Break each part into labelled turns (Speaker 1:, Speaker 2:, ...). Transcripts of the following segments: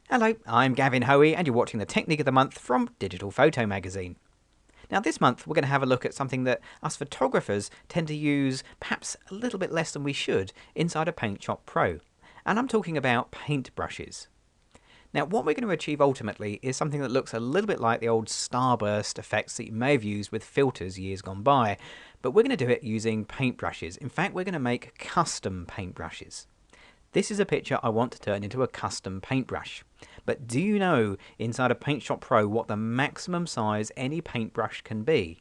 Speaker 1: Hello, I'm Gavin Hoey and you're watching the Technique of the Month from Digital Photo Magazine. Now this month we're going to have a look at something that us photographers tend to use perhaps a little bit less than we should inside a Paint Shop Pro. And I'm talking about paint brushes. Now what we're going to achieve ultimately is something that looks a little bit like the old starburst effects that you may have used with filters years gone by. But we're going to do it using paint brushes. In fact, we're going to make custom paint brushes. This is a picture I want to turn into a custom paintbrush. But do you know inside a Paint Shop Pro what the maximum size any paintbrush can be?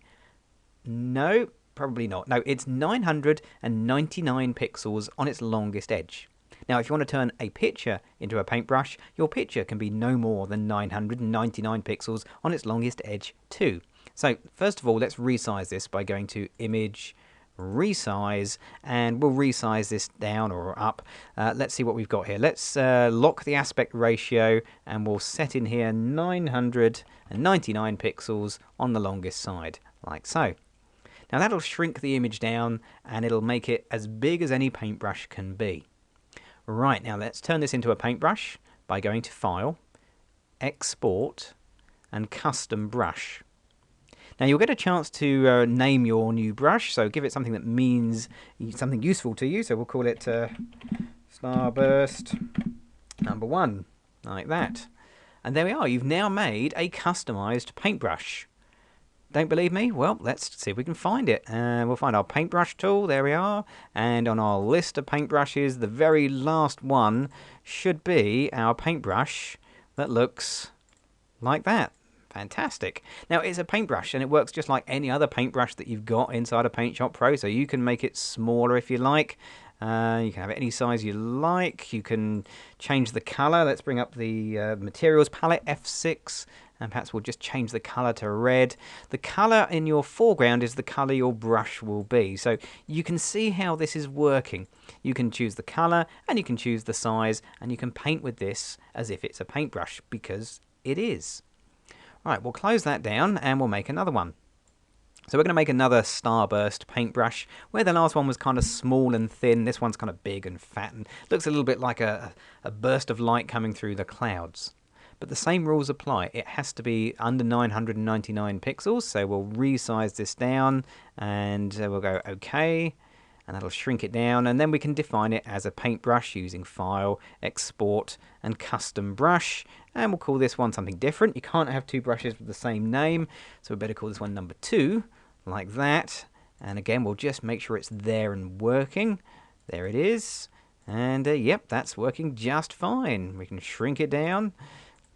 Speaker 1: No, probably not. No, it's 999 pixels on its longest edge. Now, if you want to turn a picture into a paintbrush, your picture can be no more than 999 pixels on its longest edge too. So, first of all, let's resize this by going to Image, Resize, and we'll resize this down or up. Let's see what we've got here. Let's lock the aspect ratio and we'll set in here 999 pixels on the longest side, like so. Now that'll shrink the image down and it'll make it as big as any paintbrush can be. Right, now let's turn this into a paintbrush by going to File, Export, and Custom Brush. Now you'll get a chance to name your new brush, so give it something that means something useful to you. So we'll call it Starburst number 1, like that. And there we are, you've now made a customized paintbrush. Don't believe me? Well, let's see if we can find it. We'll find our paintbrush tool, there we are. And on our list of paintbrushes, the very last one should be our paintbrush that looks like that. Fantastic. Now it's a paintbrush and it works just like any other paintbrush that you've got inside a Paint Shop Pro, so you can make it smaller if you like. You can have it any size you like. You can change the color. Let's bring up the materials palette, F6, and perhaps we'll just change the color to red. The color in your foreground is the color your brush will be, so you can see how this is working. You can choose the color and you can choose the size and you can paint with this as if it's a paintbrush, because it is. Right, we'll close that down and we'll make another one. So we're going to make another starburst paintbrush, where the last one was kind of small and thin. This one's kind of big and fat and looks a little bit like a burst of light coming through the clouds. But the same rules apply. It has to be under 999 pixels, so we'll resize this down and we'll go OK. And that'll shrink it down, and then we can define it as a paintbrush using File, Export, and Custom Brush. And we'll call this one something different. You can't have two brushes with the same name, so we better call this one number 2, like that. And again, we'll just make sure it's there and working. There it is. And yep, that's working just fine. We can shrink it down.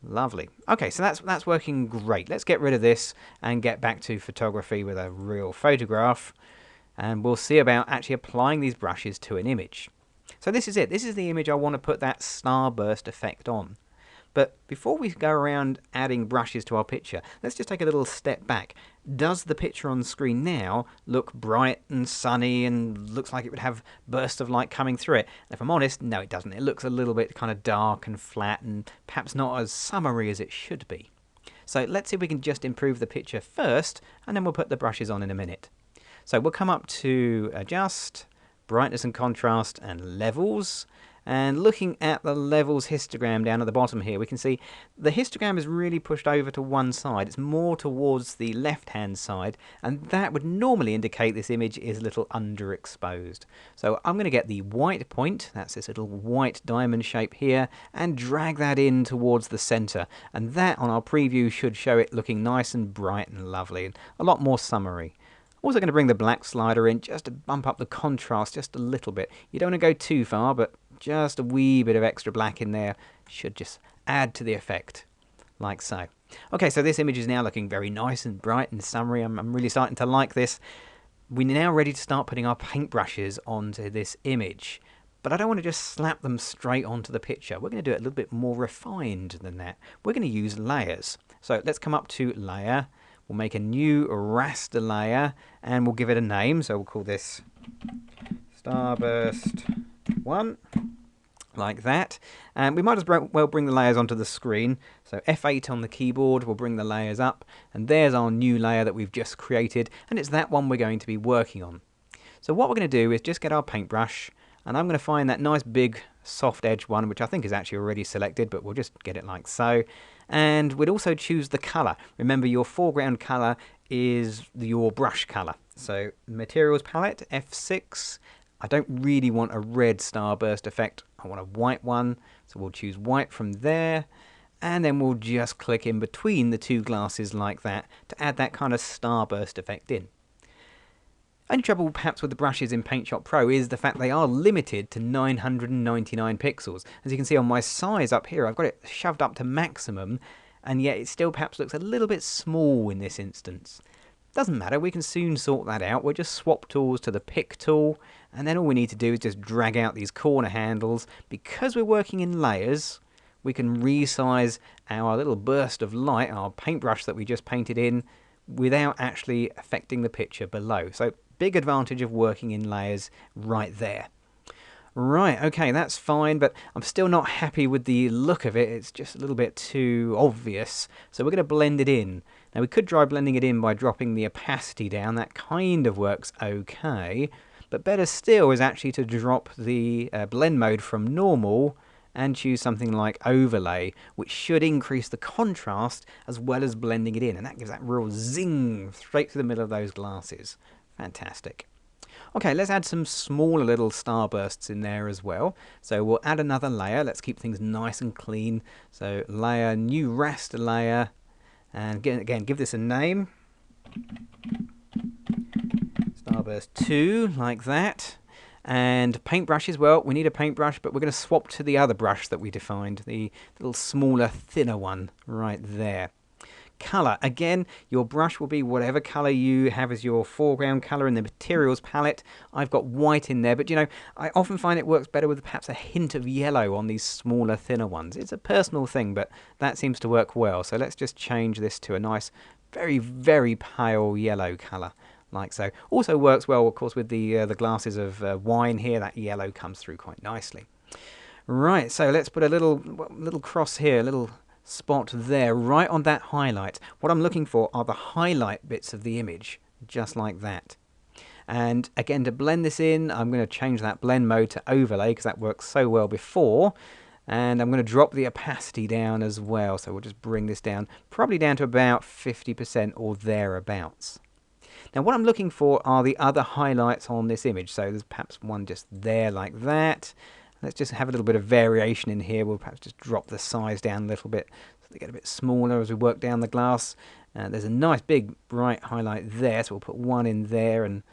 Speaker 1: Lovely. Okay, so that's working great. Let's get rid of this and get back to photography with a real photograph. And we'll see about actually applying these brushes to an image. So this is it. This is the image I want to put that starburst effect on. But before we go around adding brushes to our picture, let's just take a little step back. Does the picture on the screen now look bright and sunny and looks like it would have bursts of light coming through it? And if I'm honest, no, it doesn't. It looks a little bit kind of dark and flat and perhaps not as summery as it should be. So let's see if we can just improve the picture first, and then we'll put the brushes on in a minute. So we'll come up to Adjust, Brightness and Contrast, and Levels. And looking at the Levels histogram down at the bottom here, we can see the histogram is really pushed over to one side. It's more towards the left-hand side, and that would normally indicate this image is a little underexposed. So I'm going to get the white point, that's this little white diamond shape here, and drag that in towards the center. And that on our preview should show it looking nice and bright and lovely, and a lot more summery. Also going to bring the black slider in just to bump up the contrast just a little bit. You don't want to go too far, but just a wee bit of extra black in there should just add to the effect, like so. Okay, so this image is now looking very nice and bright and summery. I'm really starting to like this. We're now ready to start putting our paintbrushes onto this image. But I don't want to just slap them straight onto the picture. We're going to do it a little bit more refined than that. We're going to use layers. So let's come up to Layer. We'll make a new raster layer and we'll give it a name. So we'll call this Starburst 1, like that. And we might as well bring the layers onto the screen. So F8 on the keyboard will bring the layers up. And there's our new layer that we've just created. And it's that one we're going to be working on. So what we're going to do is just get our paintbrush And I'm going to find that nice big soft edge one, which I think is actually already selected, but we'll just get it like so. And we'd also choose the color. Remember, your foreground color is your brush color. So materials palette, F6. I don't really want a red starburst effect. I want a white one. So we'll choose white from there. And then we'll just click in between the two glasses like that to add that kind of starburst effect in. Only trouble perhaps with the brushes in Paint Shop Pro is the fact they are limited to 999 pixels. As you can see on my size up here, I've got it shoved up to maximum, and yet it still perhaps looks a little bit small in this instance. Doesn't matter, we can soon sort that out. We'll just swap tools to the pick tool, and then all we need to do is just drag out these corner handles. Because we're working in layers, we can resize our little burst of light, our paintbrush that we just painted in, without actually affecting the picture below. So big advantage of working in layers right there. Right, okay, that's fine, but I'm still not happy with the look of it. It's just a little bit too obvious. So we're going to blend it in. Now we could try blending it in by dropping the opacity down. That kind of works okay. But better still is actually to drop the blend mode from normal and choose something like overlay, which should increase the contrast as well as blending it in. And that gives that real zing straight through the middle of those glasses. Fantastic. Okay, let's add some smaller little starbursts in there as well. So we'll add another layer. Let's keep things nice and clean. So layer, new raster layer, and again give this a name. Starburst 2, like that. And paintbrushes, well, we need a paintbrush, but we're going to swap to the other brush that we defined, the little smaller, thinner one right there. Color, again, your brush will be whatever color you have as your foreground color in the materials palette. I've got white in there, but you know, I often find it works better with perhaps a hint of yellow on these smaller, thinner ones. It's a personal thing, but that seems to work well. So let's just change this to a nice, very, very pale yellow color, like so. Also works well, of course, with the glasses of wine here. That yellow comes through quite nicely. Right, so let's put a little cross here, a little spot there, right on that highlight. What I'm looking for are the highlight bits of the image, just like that. And again, to blend this in, I'm going to change that blend mode to overlay because that worked so well before. And I'm going to drop the opacity down as well. So we'll just bring this down, probably down to about 50% or thereabouts. Now what I'm looking for are the other highlights on this image. So there's perhaps one just there like that. Let's just have a little bit of variation in here. We'll perhaps just drop the size down a little bit so they get a bit smaller as we work down the glass. There's a nice big bright highlight there, so we'll put one in there and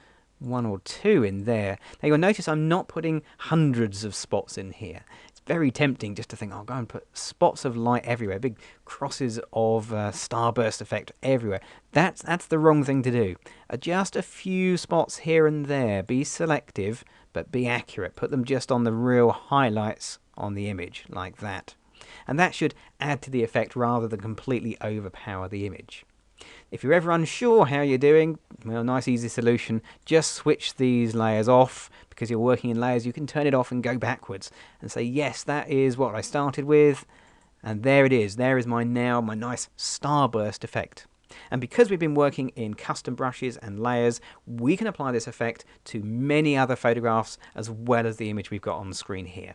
Speaker 1: one or two in there. Now you'll notice I'm not putting hundreds of spots in here. It's very tempting just to think, I'll go and put spots of light everywhere, big crosses of starburst effect everywhere. That's the wrong thing to do. Just a few spots here and there. Be selective, but be accurate. Put them just on the real highlights on the image, like that. And that should add to the effect rather than completely overpower the image. If you're ever unsure how you're doing, well, nice easy solution, just switch these layers off. Because you're working in layers, you can turn it off and go backwards and say, yes, that is what I started with, and there it is. There is my nice starburst effect. And because we've been working in custom brushes and layers, we can apply this effect to many other photographs as well as the image we've got on the screen here.